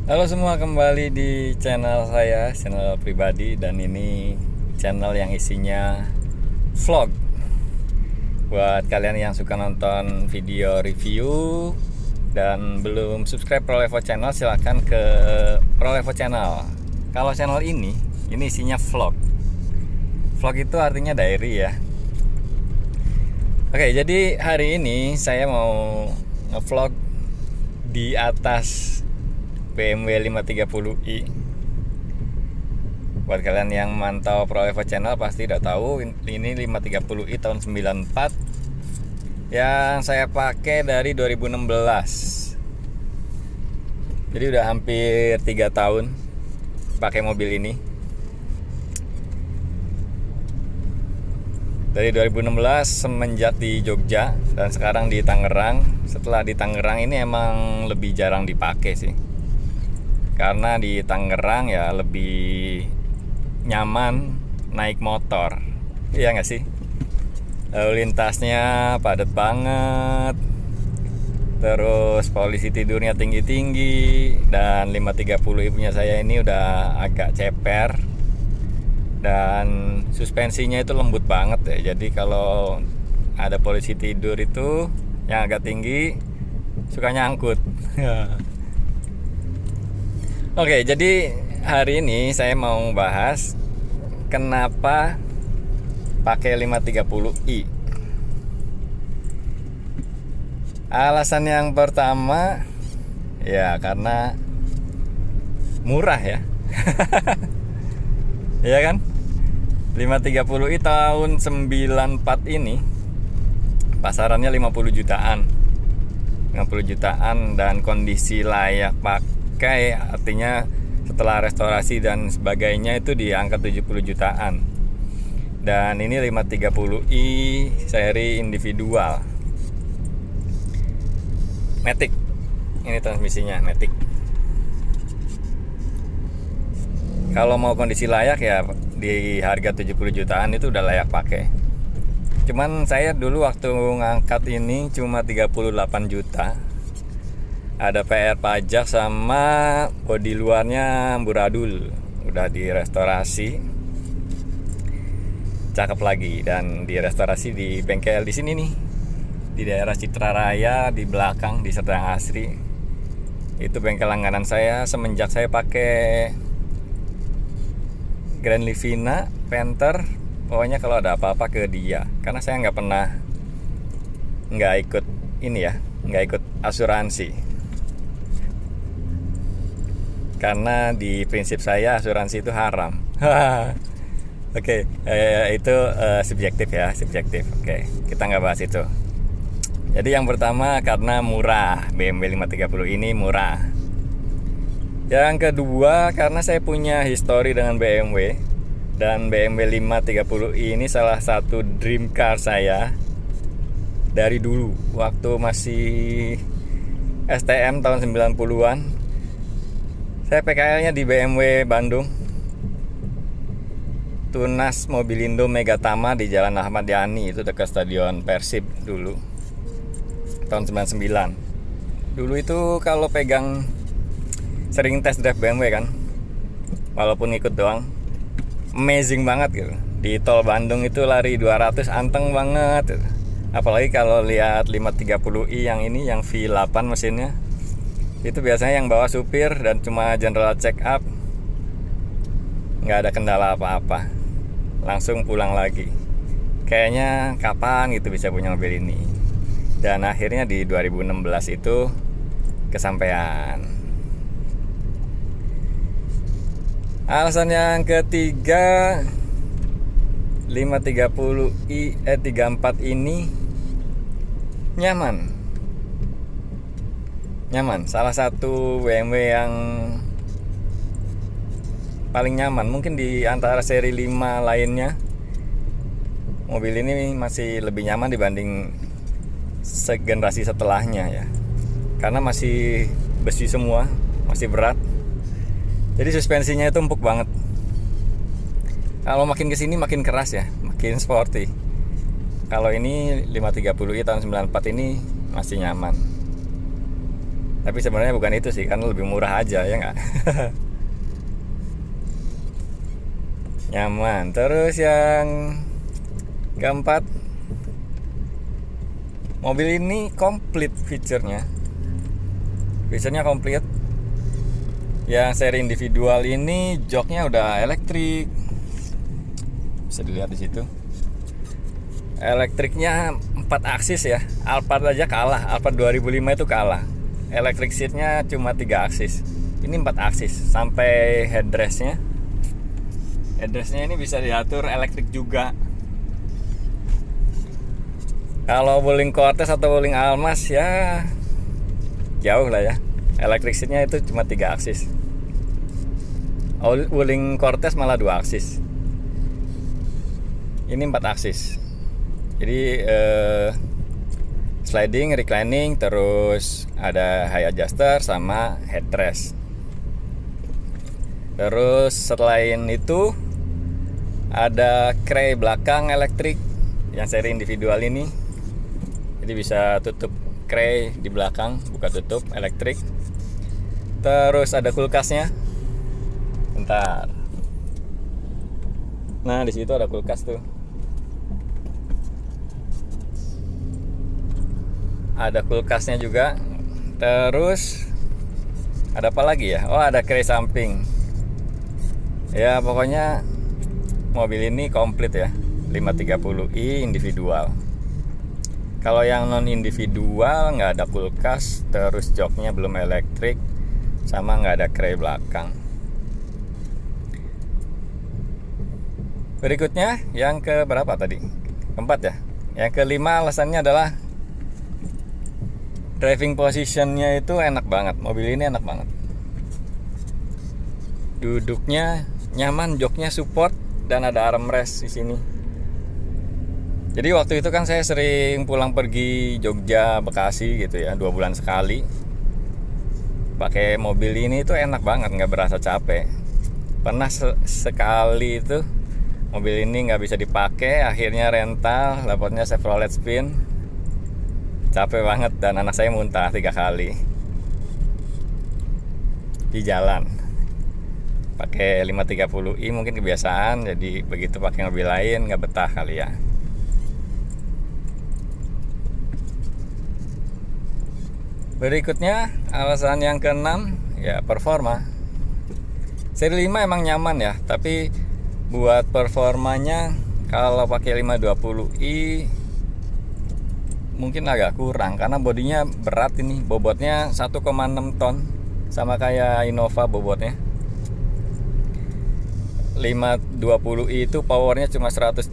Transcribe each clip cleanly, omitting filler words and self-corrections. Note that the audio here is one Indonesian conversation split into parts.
Halo semua, kembali di channel saya, channel pribadi, dan ini channel yang isinya vlog. Buat kalian yang suka nonton video review dan belum subscribe Prolevo Channel, silahkan ke Prolevo Channel. Kalau channel ini isinya vlog. Vlog itu artinya diary ya. Oke, jadi hari ini saya mau ngevlog di atas BMW 530i. Buat kalian yang mantau Prolevo Channel pasti udah tahu ini 530i tahun 94 yang saya pakai dari 2016. Jadi udah hampir 3 tahun pakai mobil ini. Dari 2016 semenjak di Jogja dan sekarang di Tangerang. Setelah di Tangerang ini emang lebih jarang dipakai sih. Karena di Tangerang ya lebih nyaman naik motor. Iya nggak sih? Lalu lintasnya padat banget. Terus polisi tidurnya tinggi-tinggi. Dan 530i punya saya ini udah agak ceper. Dan suspensinya itu lembut banget ya. Jadi kalau ada polisi tidur itu yang agak tinggi suka nyangkut. Oke, jadi hari ini saya mau bahas kenapa pakai 530i. Alasan yang pertama ya karena murah ya. Iya kan? 530i tahun 94 ini pasarannya 50 jutaan. 50 jutaan dan kondisi layak pakai, artinya setelah restorasi dan sebagainya itu di angka 70 jutaan. Dan ini 530i seri individual. Matic. Ini transmisinya Matic. Kalau mau kondisi layak ya di harga 70 jutaan itu udah layak pakai. Cuman saya dulu waktu ngangkat ini cuma 38 juta. Ada PR pajak sama bodi luarnya amburadul. Udah direstorasi. Cakep lagi dan direstorasi di bengkel di sini nih. Di daerah Citra Raya di belakang di Serdang Asri. Itu bengkel langganan saya semenjak saya pakai Grand Livina, Panther, pokoknya kalau ada apa-apa ke dia. Karena saya nggak ikut ini ya, nggak ikut asuransi. Karena di prinsip saya asuransi itu haram. Oke, itu subjektif ya, subjektif. Oke, kita nggak bahas itu. Jadi yang pertama karena murah, BMW 530 ini murah. Yang kedua karena saya punya histori dengan BMW. Dan BMW 530i ini salah satu dream car saya dari dulu. Waktu masih STM tahun 90-an, saya PKL-nya di BMW Bandung, Tunas Mobilindo Megatama di Jalan Ahmad Yani, itu dekat Stadion Persib dulu, tahun 99. Dulu itu kalau pegang sering test drive BMW kan, walaupun ikut doang, amazing banget gitu. Di tol Bandung itu lari 200 anteng banget gitu. Apalagi kalau lihat 530i yang ini, yang V8 mesinnya, itu biasanya yang bawa supir dan cuma general check up, nggak ada kendala apa-apa, langsung pulang lagi. Kayaknya kapan gitu bisa punya mobil ini. Dan akhirnya di 2016 itu kesampaian. Alasan yang ketiga, 530i 34 ini nyaman. Salah satu BMW yang paling nyaman mungkin di antara seri 5 lainnya. Mobil ini masih lebih nyaman dibanding generasi setelahnya ya. Karena masih besi semua, masih berat. Jadi suspensinya itu empuk banget. Kalau makin kesini makin keras ya, makin sporty. Kalau ini 530i tahun 94 ini masih nyaman. Tapi sebenarnya bukan itu sih, karena lebih murah aja ya nggak. Nyaman. Terus yang keempat, mobil ini komplit fiturnya. Fiturnya komplit. Yang seri individual ini joknya udah elektrik. Bisa dilihat di situ. Elektriknya 4 aksis ya. Alphard aja kalah. Alphard 2005 itu kalah. Electric seatnya cuma 3 aksis. Ini 4 aksis. Sampai headrestnya. Headrestnya ini bisa diatur elektrik juga. Kalau Wuling Cortez atau Wuling Almas ya jauh lah ya. Electric seatnya itu cuma 3 aksis. Wuling Cortez malah 2 aksis. Ini 4 aksis. Jadi sliding, reclining, terus ada high adjuster sama headrest. Terus selain itu ada cray belakang elektrik yang seri individual ini. Jadi bisa tutup cray di belakang, buka tutup elektrik. Terus ada kulkasnya. Bentar. Nah, di situ ada kulkas tuh. Ada kulkasnya juga. Terus ada apa lagi ya? Oh, ada cray samping. Ya, pokoknya mobil ini komplit ya. 530i individual. Kalau yang non individual nggak ada kulkas, terus joknya belum elektrik, sama nggak ada cray belakang. Berikutnya yang ke berapa tadi? Keempat ya. Yang kelima alasannya adalah driving positionnya itu enak banget. Mobil ini enak banget. Duduknya nyaman, joknya support, dan ada armrest di sini. Jadi waktu itu kan saya sering pulang pergi Jogja, Bekasi gitu ya, 2 bulan sekali. Pakai mobil ini tuh enak banget, nggak berasa capek. Pernah sekali itu mobil ini nggak bisa dipakai, akhirnya rental, dapatnya Chevrolet Spin. Capek banget dan anak saya muntah 3 kali di jalan. Pakai 530i mungkin kebiasaan, jadi begitu pakai mobil lain nggak betah kali ya. Berikutnya alasan yang keenam ya performa. Seri 5 emang nyaman ya, tapi buat performanya kalau pakai 520i mungkin agak kurang karena bodinya berat ini, bobotnya 1,6 ton sama kayak Innova bobotnya. 520i itu powernya cuma 136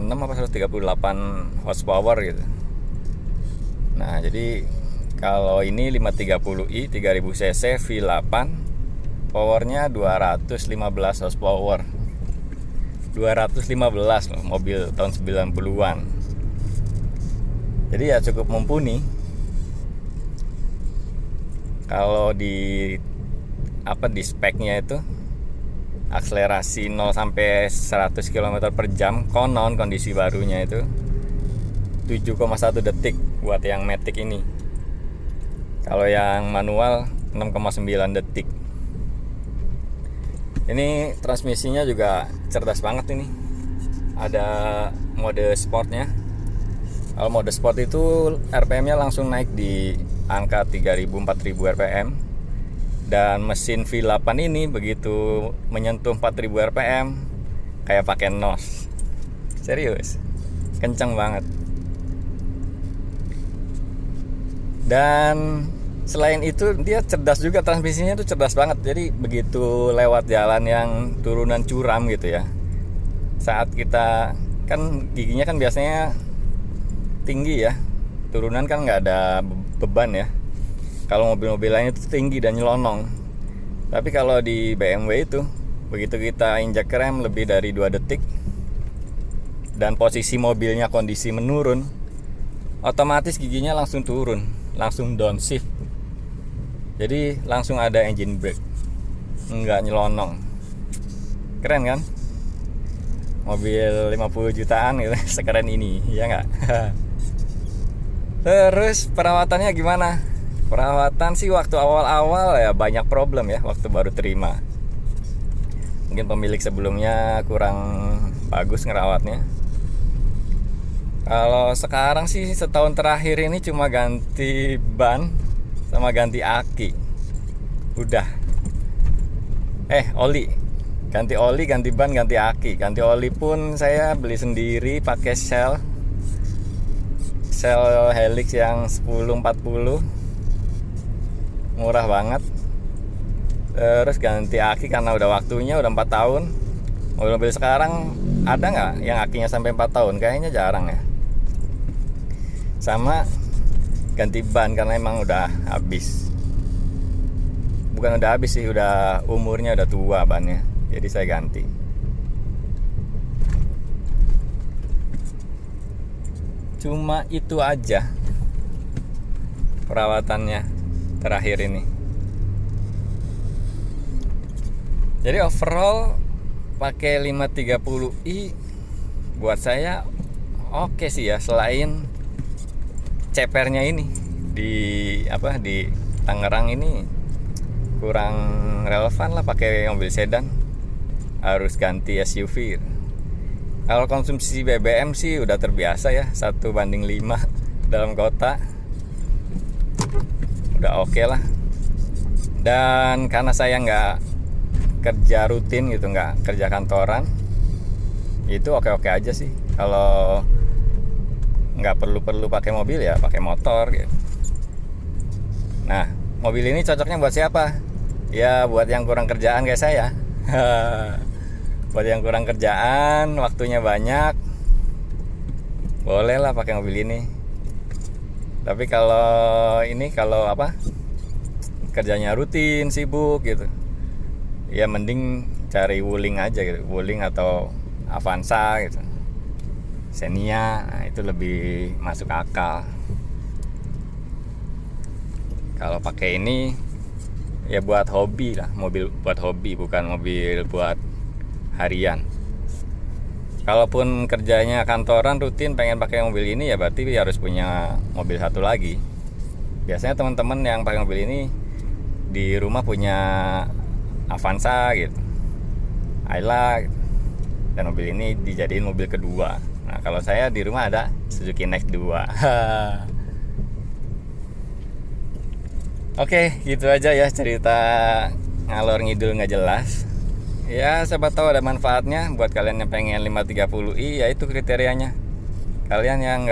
apa 138 horsepower gitu. Nah, jadi kalau ini 530i 3000 cc V8 powernya 215 horsepower. 215 loh, mobil tahun 90-an. Jadi ya cukup mumpuni. Kalau di speknya itu akselerasi 0 sampai 100 km per jam konon kondisi barunya itu 7,1 detik buat yang Matic ini. Kalau yang manual 6,9 detik. Ini transmisinya juga cerdas banget ini. Ada mode sportnya. Kalau mode sport itu RPM-nya langsung naik di angka 3000-4000 RPM. Dan mesin V8 ini begitu menyentuh 4000 RPM kayak pakai NOS. Serius. Kenceng banget. Dan selain itu dia cerdas juga, transmisinya tuh cerdas banget. Jadi begitu lewat jalan yang turunan curam gitu ya, saat kita kan giginya kan biasanya tinggi ya, turunan kan nggak ada beban ya. Kalau mobil-mobil lain itu tinggi dan nyelonong. Tapi kalau di BMW itu begitu kita injak rem lebih dari 2 detik dan posisi mobilnya kondisi menurun, otomatis giginya langsung turun, langsung downshift. Jadi langsung ada engine brake, nggak nyelonong. Keren kan? Mobil 50 jutaan gitu, sekeren ini, ya nggak? Terus perawatannya gimana? Perawatan sih waktu awal-awal ya banyak problem ya waktu baru terima. Mungkin pemilik sebelumnya kurang bagus ngerawatnya. Kalau sekarang sih setahun terakhir ini cuma ganti ban sama ganti aki. Udah. Oli. Ganti oli, ganti ban, ganti aki. Ganti oli pun saya beli sendiri pakai Shell Helix yang 1040. Murah banget. Terus ganti aki karena udah waktunya, udah 4 tahun. Mobil-mobil sekarang ada nggak yang akinya sampai 4 tahun? Kayaknya jarang ya. Sama ganti ban karena emang udah habis. Bukan udah habis sih, udah umurnya udah tua bannya. Jadi saya ganti. Cuma itu aja perawatannya terakhir ini. Jadi overall pakai 530i buat saya oke sih ya, selain cepernya ini di Tangerang ini kurang relevan lah pakai mobil sedan, harus ganti SUV. Kalau konsumsi BBM sih udah terbiasa ya, 1:5 dalam kota udah oke lah. Dan karena saya nggak kerja rutin gitu, nggak kerja kantoran, itu oke-oke aja sih. Kalau nggak perlu pakai mobil ya pakai motor gitu. Nah, mobil ini cocoknya buat siapa? Ya buat yang kurang kerjaan kayak saya. Buat yang kurang kerjaan, waktunya banyak, boleh lah pakai mobil ini. Tapi kalau kerjanya rutin, sibuk gitu, ya mending cari Wuling aja gitu, Wuling atau Avanza gitu, Xenia. Nah, itu lebih masuk akal. Kalau pakai ini ya buat hobi lah, mobil buat hobi, bukan mobil buat harian. Kalaupun kerjanya kantoran rutin pengen pakai mobil ini ya berarti harus punya mobil satu lagi. Biasanya teman-teman yang pakai mobil ini di rumah punya Avanza gitu, Ayla gitu. Dan mobil ini dijadiin mobil kedua. Nah, kalau saya di rumah ada Suzuki Next 2. Oke, gitu aja ya cerita ngalor ngidul nggak jelas. Ya, siapa tahu ada manfaatnya buat kalian yang pengen 530i, ya itu kriterianya. Kalian yang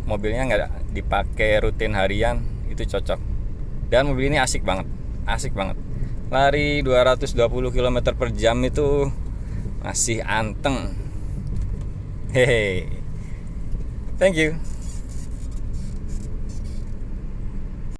mobilnya nggak dipakai rutin harian, itu cocok. Dan mobil ini asik banget. Lari 220 km per jam itu masih anteng. Hehe. Thank you.